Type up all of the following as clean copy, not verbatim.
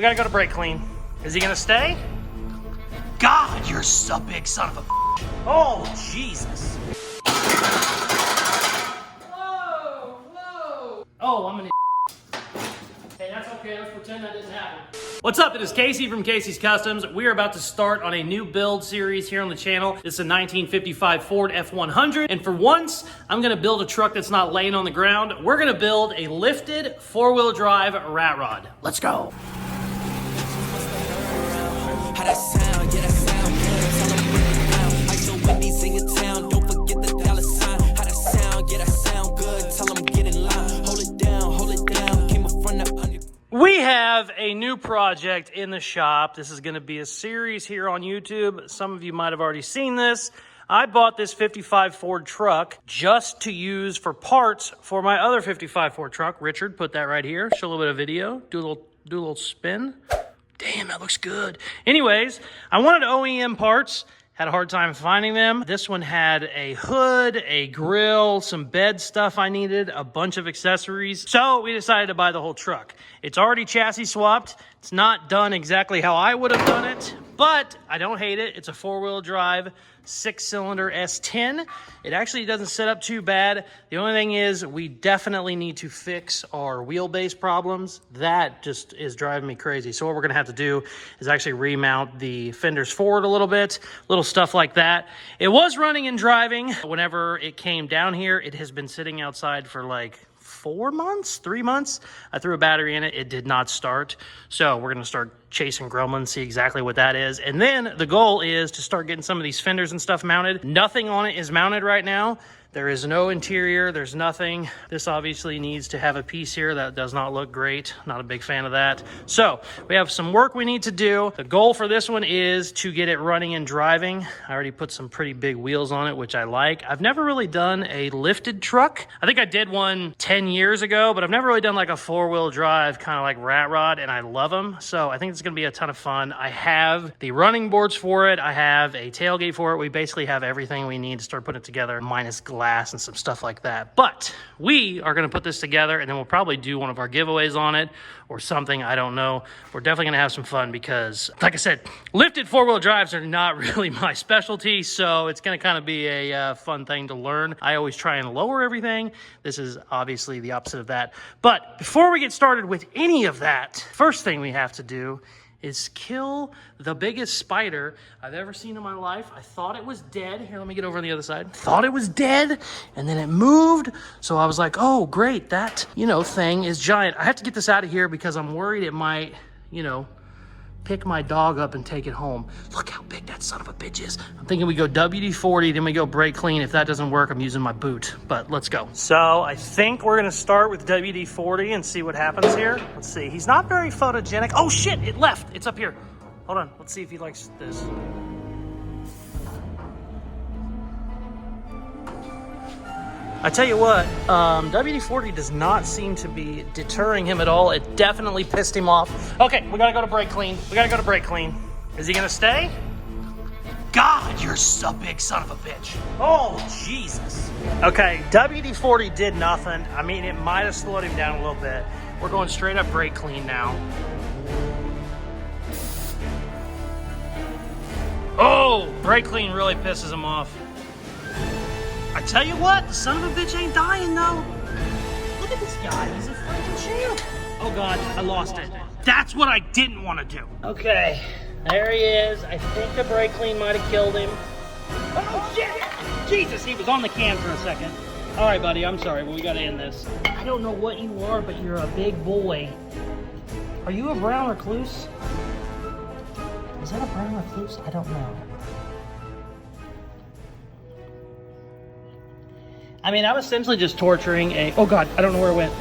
We gotta go to brake clean. Is he gonna stay? God, you're so big, son of a Oh, Jesus. Whoa, whoa. Oh, I'm an Hey, that's okay. Let's pretend that didn't happen. What's up? It is Casey from Casey's Customs. We are about to start on a new build series here on the channel. This is a 1955 Ford F100. And for once, I'm gonna build a truck that's not laying on the ground. We're gonna build a lifted four-wheel drive rat rod. Let's go. How that sound? Yeah, that sound good. Tell them bring it down. Like the Wendy's in your town. Don't forget the dollar sign. How that sound? Yeah, that sound good. Tell them get in line. Hold it down, hold it down. Came up from the under. We have a new project in the shop. This is going to be a series here on YouTube. Some of you might have already seen this. I bought this 55 Ford truck just to use for parts for my other 55 Ford truck. Richard put that right here. Show a little bit of video. Do a little spin. Damn, that looks good. Anyways, I wanted OEM parts. Had a hard time finding them. This one had a hood, a grill, some bed stuff I needed, a bunch of accessories. So we decided to buy the whole truck. It's already chassis swapped. It's not done exactly how I would have done it, but I don't hate it. It's a four-wheel drive, 6-cylinder S10. It actually doesn't set up too bad. The only thing is we definitely need to fix our wheelbase problems. That just is driving me crazy. So what we're gonna have to do is actually remount the fenders forward a little bit, little stuff like that. It was running and driving. Whenever it came down here, it has been sitting outside for like 4 months, 3 months. I threw a battery in it. It did not start. So we're going to start chasing gremlins, see exactly what that is. And then the goal is to start getting some of these fenders and stuff mounted. Nothing on it is mounted right now. There is no interior. There's nothing. This obviously needs to have a piece here. That does not look great. Not a big fan of that. So we have some work we need to do. The goal for this one is to get it running and driving. I already put some pretty big wheels on it, which I like. I've never really done a lifted truck. I think I did one 10 years ago, but I've never really done like a four-wheel drive, kind of like rat rod, and I love them. So I think it's going to be a ton of fun. I have the running boards for it. I have a tailgate for it. We basically have everything we need to start putting it together, minus glass and some stuff like that. But we are going to put this together, and then we'll probably do one of our giveaways on it or something. I don't know. We're definitely going to have some fun because, like I said, lifted four-wheel drives are not really my specialty, so it's going to kind of be a fun thing to learn. I always try and lower everything. This is obviously the opposite of that. But before we get started with any of that, first thing we have to do is kill the biggest spider I've ever seen in my life. I thought it was dead. Here, let me get over on the other side. Thought it was dead, and then it moved. So I was like, oh, great, that, thing is giant. I have to get this out of here because I'm worried it might, pick my dog up and take it home. Look how big that son of a bitch is. I'm thinking we go WD-40, then we go brake clean. If that doesn't work, I'm using my boot, but let's go. So I think we're gonna start with WD-40 and see what happens here. Let's see, he's not very photogenic. Oh shit, it left, it's up here. Hold on, let's see if he likes this. I tell you what, WD-40 does not seem to be deterring him at all. It definitely pissed him off. Okay, we gotta go to brake clean. We gotta go to brake clean. Is he gonna stay? God, you're so big, son of a bitch. Oh, Jesus. Okay, WD-40 did nothing. I mean, it might have slowed him down a little bit. We're going straight up brake clean now. Oh, brake clean really pisses him off. I tell you what, the son of a bitch ain't dying though. Look at this guy, he's a freaking champ. Oh God, I lost it. That's what I didn't want to do. Okay, there he is. I think the brake clean might have killed him. Oh shit! Jesus, he was on the can for a second. All right, buddy, I'm sorry, but we gotta end this. I don't know what you are, but you're a big boy. Are you a brown recluse? Is that a brown recluse? I don't know. I mean, I'm essentially just torturing a... Oh, God, I don't know where it went.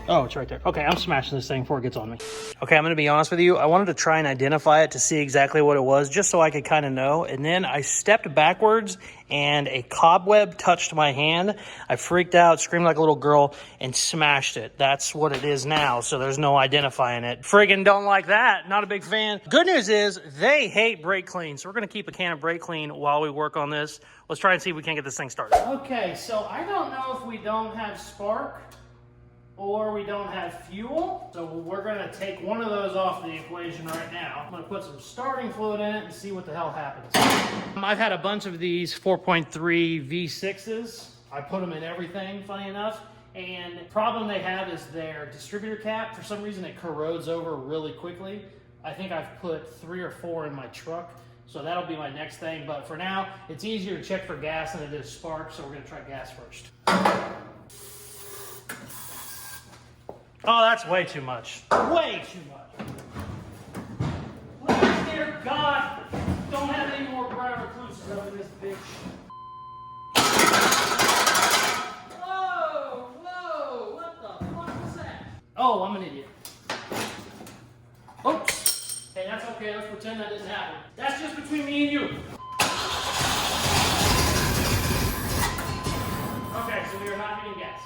Oh, it's right there. Okay, I'm smashing this thing before it gets on me. Okay, I'm going to be honest with you. I wanted to try and identify it to see exactly what it was, just so I could kind of know. And then I stepped backwards, and a cobweb touched my hand. I freaked out, screamed like a little girl, and smashed it. That's what it is now, so there's no identifying it. Friggin' don't like that. Not a big fan. Good news is, they hate brake clean, so we're going to keep a can of brake clean while we work on this. Let's try and see if we can get this thing started. Okay, so I don't know if we don't have spark or we don't have fuel. So we're gonna take one of those off the equation right now. I'm gonna put some starting fluid in it and see what the hell happens. I've had a bunch of these 4.3 V6s. I put them in everything, funny enough. And the problem they have is their distributor cap. For some reason it corrodes over really quickly. I think I've put 3 or 4 in my truck. So that'll be my next thing. But for now, it's easier to check for gas than it is spark. So we're gonna try gas first. Oh, that's way too much. Way too much. Please, dear God, don't have any more brown recluses up in this bitch. Whoa, whoa, what the fuck was that? Oh, I'm an idiot. Oops. Hey, that's okay, let's pretend that didn't happen. That's just between me and you. Okay, so we are not getting gas.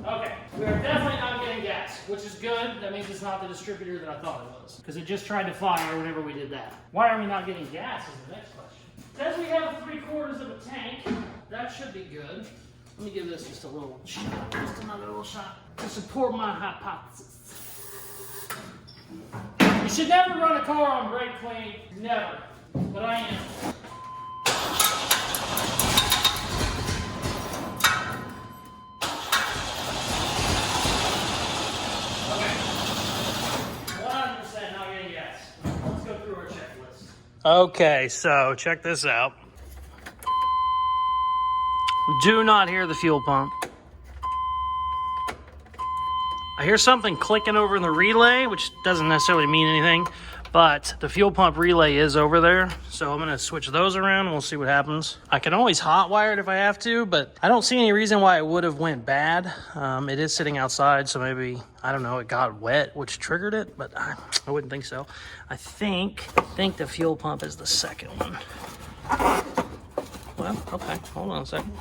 Okay, we are definitely not getting gas, which is good. That means it's not the distributor that I thought it was, because it just tried to fire whenever we did that. Why are we not getting gas is the next question. It says we have 3/4 of a tank. That should be good. Let me give this just a little shot, just another little shot to support my hypothesis. You should never run a car on brake clean, never, but I am. Okay, so check this out. Do not hear the fuel pump. I hear something clicking over in the relay, which doesn't necessarily mean anything, but the fuel pump relay is over there. So I'm gonna switch those around and we'll see what happens. I can always hot wire it if I have to, but I don't see any reason why it would have went bad. It is sitting outside, so maybe, I don't know, it got wet, which triggered it, but I wouldn't think so. I think the fuel pump is the second one. Well, okay, hold on a second.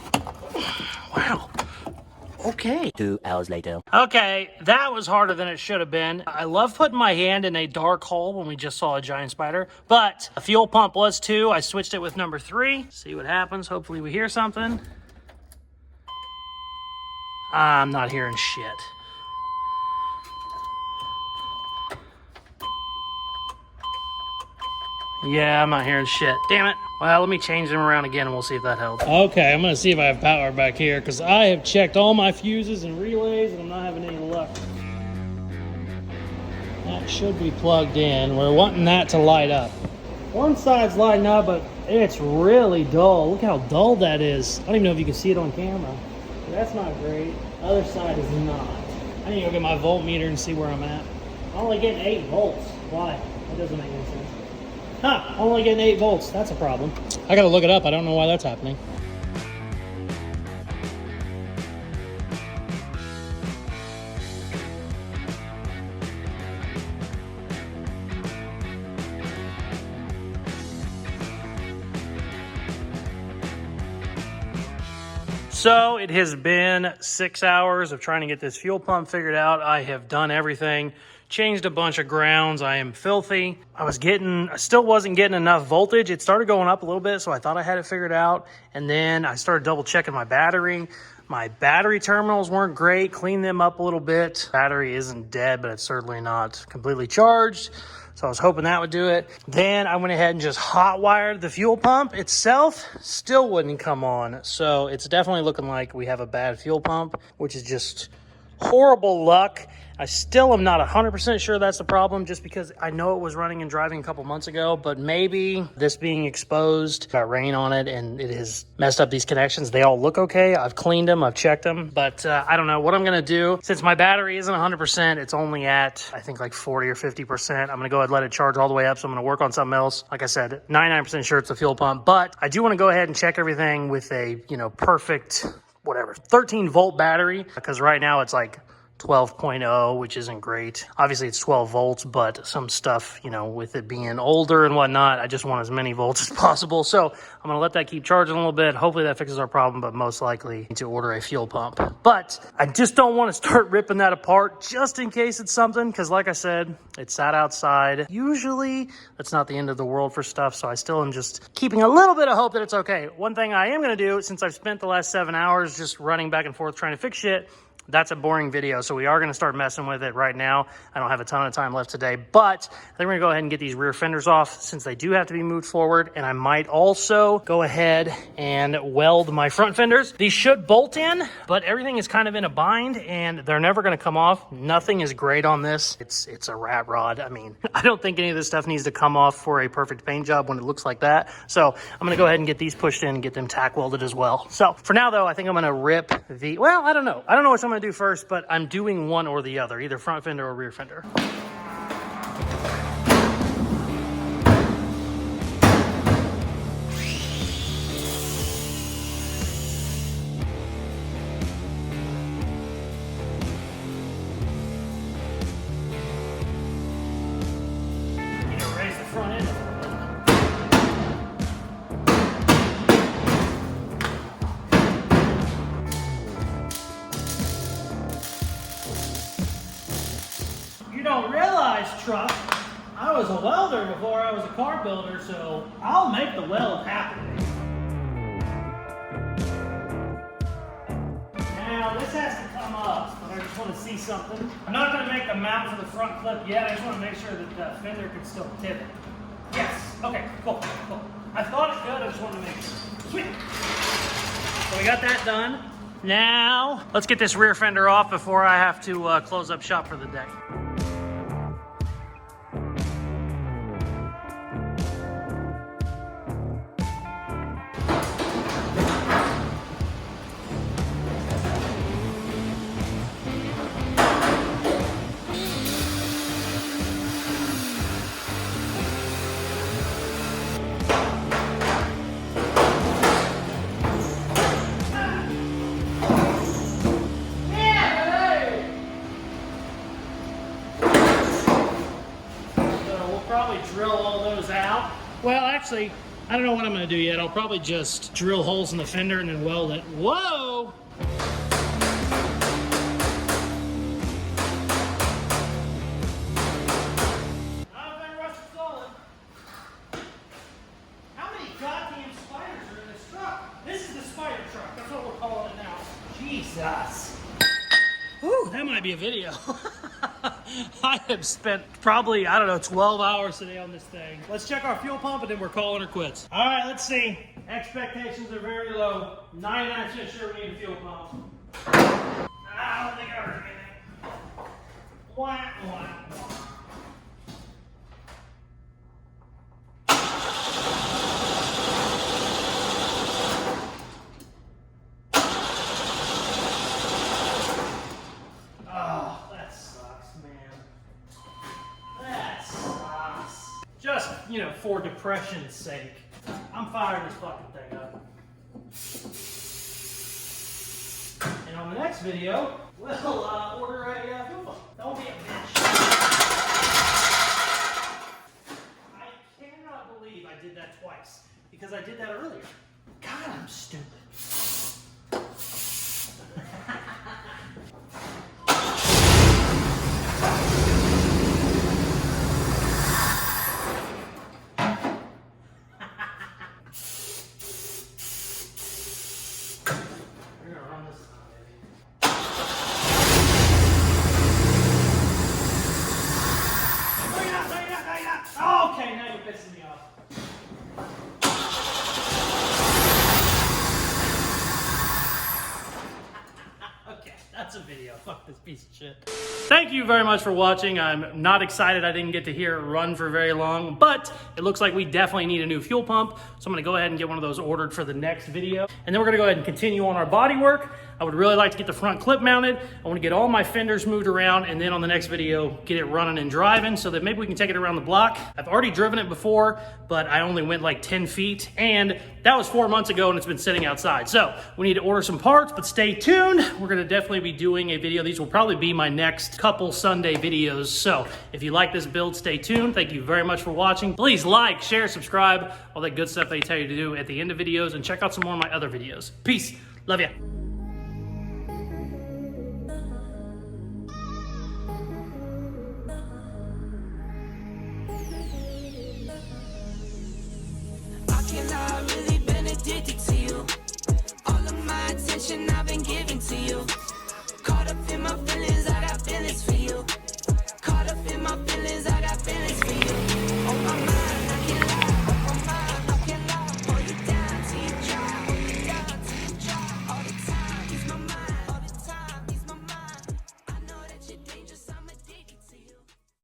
Wow. Okay. 2 hours later. Okay, that was harder than it should have been. I love putting my hand in a dark hole when we just saw a giant spider, but the fuel pump was 2. I switched it with number 3. See what happens. Hopefully we hear something. I'm not hearing shit. Yeah, I'm not hearing shit. Damn it. Well, let me change them around again and we'll see if that helps. Okay, I'm gonna see if I have power back here because I have checked all my fuses and relays and I'm not having any luck. That should be plugged in. We're wanting that to light up. One side's lighting up, but it's really dull. Look how dull that is. I don't even know if you can see it on camera. That's not great. Other side is not. I need to go get my voltmeter and see where I'm at. I'm only getting 8 volts. Why? That doesn't make any sense. Huh, only getting 8 volts. That's a problem. I gotta look it up. I don't know why that's happening. So it has been 6 hours of trying to get this fuel pump figured out. I have done everything. Changed a bunch of grounds. I am filthy. I still wasn't getting enough voltage. It started going up a little bit, so I thought I had it figured out. And then I started double checking my battery. My battery terminals weren't great. Cleaned them up a little bit. Battery isn't dead, but it's certainly not completely charged. So I was hoping that would do it. Then I went ahead and just hot wired the fuel pump itself. Still wouldn't come on. So it's definitely looking like we have a bad fuel pump, which is just horrible luck. I still am not 100% sure that's the problem, just because I know it was running and driving a couple months ago, but maybe this being exposed, got rain on it, and it has messed up these connections. They all look okay. I've cleaned them, I've checked them, but I don't know what I'm gonna do. Since my battery isn't 100%, it's only at, I think, like 40 or 50%. I'm gonna go ahead and let it charge all the way up, so I'm gonna work on something else. Like I said, 99% sure it's a fuel pump, but I do wanna go ahead and check everything with a, perfect, whatever, 13 volt battery, because right now it's like 12.0, which isn't great. Obviously it's 12 volts, but some stuff, you know, with it being older and whatnot, I just want as many volts as possible. So I'm gonna let that keep charging a little bit. Hopefully that fixes our problem, but most likely need to order a fuel pump. But I just don't want to start ripping that apart just in case it's something, because like I said, it sat outside. Usually that's not the end of the world for stuff, so I still am just keeping a little bit of hope that it's okay. One thing I am gonna do, since I've spent the last 7 hours just running back and forth trying to fix shit, that's a boring video, so we are going to start messing with it right now. I don't have a ton of time left today, but I think we're going to go ahead and get these rear fenders off since they do have to be moved forward, and I might also go ahead and weld my front fenders. These should bolt in, but everything is kind of in a bind, and they're never going to come off. Nothing is great on this. It's a rat rod. I mean, I don't think any of this stuff needs to come off for a perfect paint job when it looks like that, so I'm going to go ahead and get these pushed in and get them tack welded as well. So for now, though, I think I'm going to rip the, well, I don't know what I'm going to do first, but I'm doing one or the other, either front fender or rear fender. Need to raise the front end. You don't realize, truck, I was a welder before I was a car builder, so I'll make the weld happen. Now, this has to come up, but I just want to see something. I'm not going to make the mount for the front clip yet. I just want to make sure that the fender can still pivot. Yes. Okay, cool. I thought it could. I just wanted to make sure. Sweet. So we got that done. Now, let's get this rear fender off before I have to close up shop for the day. Drill all those out. Well, actually, I don't know what I'm going to do yet. I'll probably just drill holes in the fender and then weld it. Whoa! Not been rusted solid. How many goddamn spiders are in this truck? This is the spider truck. That's what we're calling it now. Jesus. Whew, that might be a video. I have spent probably, I don't know, 12 hours today on this thing. Let's check our fuel pump and then we're calling her quits. All right, let's see. Expectations are very low. 99% sure we need a fuel pump. I don't think I heard anything. Wah, wah, wah. Just, you know, for depression's sake. I'm firing this fucking thing up. And on the next video, we'll order a fuel pump. Don't be a bitch. I cannot believe I did that twice. Because I did that earlier. God, I'm stupid. Okay, now you're pissing me off. Okay, that's a video. Fuck this piece of shit. Thank you very much for watching. I'm not excited I didn't get to hear it run for very long, but it looks like we definitely need a new fuel pump. So I'm gonna go ahead and get one of those ordered for the next video. And then we're gonna go ahead and continue on our body work. I would really like to get the front clip mounted. I want to get all my fenders moved around, and then on the next video, get it running and driving so that maybe we can take it around the block. I've already driven it before, but I only went like 10 feet, and that was 4 months ago, and it's been sitting outside. So we need to order some parts, but stay tuned. We're gonna definitely be doing a video. These will probably be my next couple Sunday videos. So if you like this build, stay tuned. Thank you very much for watching. Please like, share, subscribe, all that good stuff they tell you to do at the end of videos, and check out some more of my other videos. Peace. Love ya.